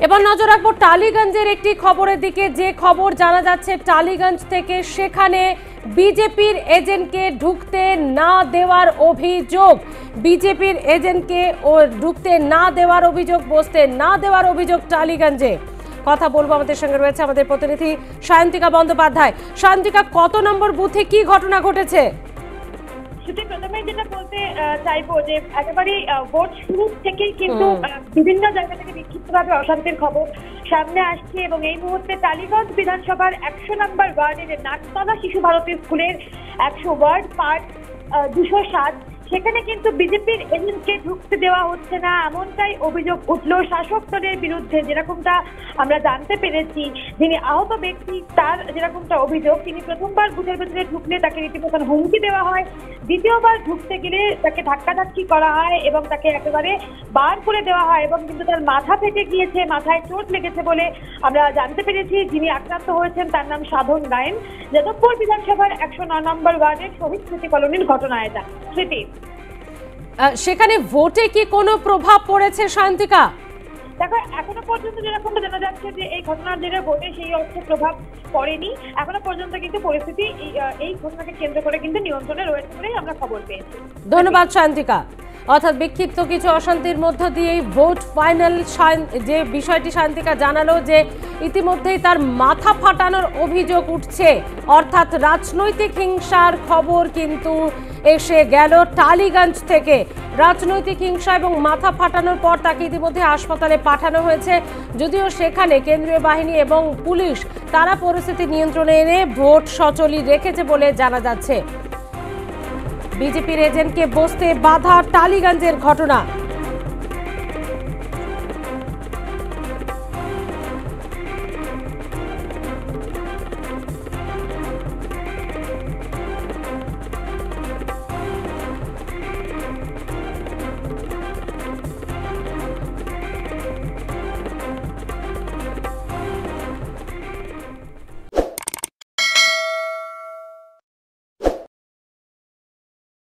এবার নজর রাখবো টালিগঞ্জের একটি খবরের দিকে। যে খবর জানা যাচ্ছে টালিগঞ্জ থেকে, সেখানে বিজেপির এজেন্টকে ঢুকতে না দেওয়ার অভিযোগ। বিজেপির এজেন্টকে ঢুকতে না দেওয়ার অভিযোগ, বসতে না দেওয়ার অভিযোগ টালিগঞ্জে। কথা বলবো, আমাদের সঙ্গে রয়েছে আমাদের প্রতিনিধি সায়ন্তিকা বন্দ্যোপাধ্যায়। সায়ন্তিকা, কত নম্বর বুথে কি ঘটনা ঘটেছে? প্রথমে যেটা বলতে চাইবো যে একেবারে ভোট শুরু থেকেই কিন্তু বিভিন্ন জায়গা থেকে বিক্ষিপ্তভাবে অশান্তির খবর সামনে আসছে এবং এই মুহূর্তে টালিগঞ্জ বিধানসভার 100 নম্বর ওয়ার্ডের নাটতলা শিশু ভারতী স্কুলের 100 ওয়ার্ড পার্ট 207, সেখানে কিন্তু বিজেপির এজেন্টকে ঢুকতে দেওয়া হচ্ছে না, এমনটাই অভিযোগ উঠল শাসক দলের বিরুদ্ধে। যেরকমটা আমরা জানতে পেরেছি, যিনি আহত ব্যক্তি তার যেরকমটা অভিযোগ, তিনি প্রথমবার বুথের ভেতরে ঢুকলে তাকে রীতিমতন হুমকি দেওয়া হয়, দ্বিতীয়বার ঢুকতে গেলে তাকে ধাক্কাধাক্কি করা হয় এবং তাকে একেবারে বার করে দেওয়া হয় এবং কিন্তু তার মাথা ফেটে গিয়েছে, মাথায় চোট লেগেছে বলে আমরা জানতে পেরেছি। যিনি আক্রান্ত হয়েছেন তার নাম সাধন গায়েন। যাদবপুর বিধানসভার 109 নম্বর ওয়ার্ডের শহীদ স্মৃতি কলোনির ঘটনা এটা। স্মৃতি, সেখানে ভোটে কি কোনো প্রভাব পড়েছে সায়ন্তিকা? দেখো, এখনো পর্যন্ত যেরকমটা জানা যাচ্ছে যে এই ঘটনার জেরে ভোটে সেই অর্থে প্রভাব পড়েনি। এখনো পর্যন্ত কিন্তু পরিস্থিতি এই ঘটনাকে কেন্দ্র করে কিন্তু নিয়ন্ত্রণে রয়েছে বলেই আমরা খবর পেয়েছি। ধন্যবাদ সায়ন্তিকা। অর্থাৎ বিক্ষিপ্ত কিছু অশান্তির মধ্য দিয়েই ভোট ফাইনাল। যে বিষয়টি সায়ন্তিকা জানালো যে ইতিমধ্যেই তার মাথা ফাটানোর অভিযোগ উঠছে, অর্থাৎ রাজনৈতিক হিংসার খবর কিন্তু এসে গেল টালিগঞ্জ থেকে। রাজনৈতিক হিংসা এবং মাথা ফাটানোর পর তাকে ইতিমধ্যে হাসপাতালে পাঠানো হয়েছে। যদিও সেখানে কেন্দ্রীয় বাহিনী এবং পুলিশ তারা পরিস্থিতি নিয়ন্ত্রণে এনে ভোট সচলই রেখেছে বলে জানা যাচ্ছে। বিজেপির এজেন্টকে বসতে বাধা টালিগঞ্জের ঘটনা।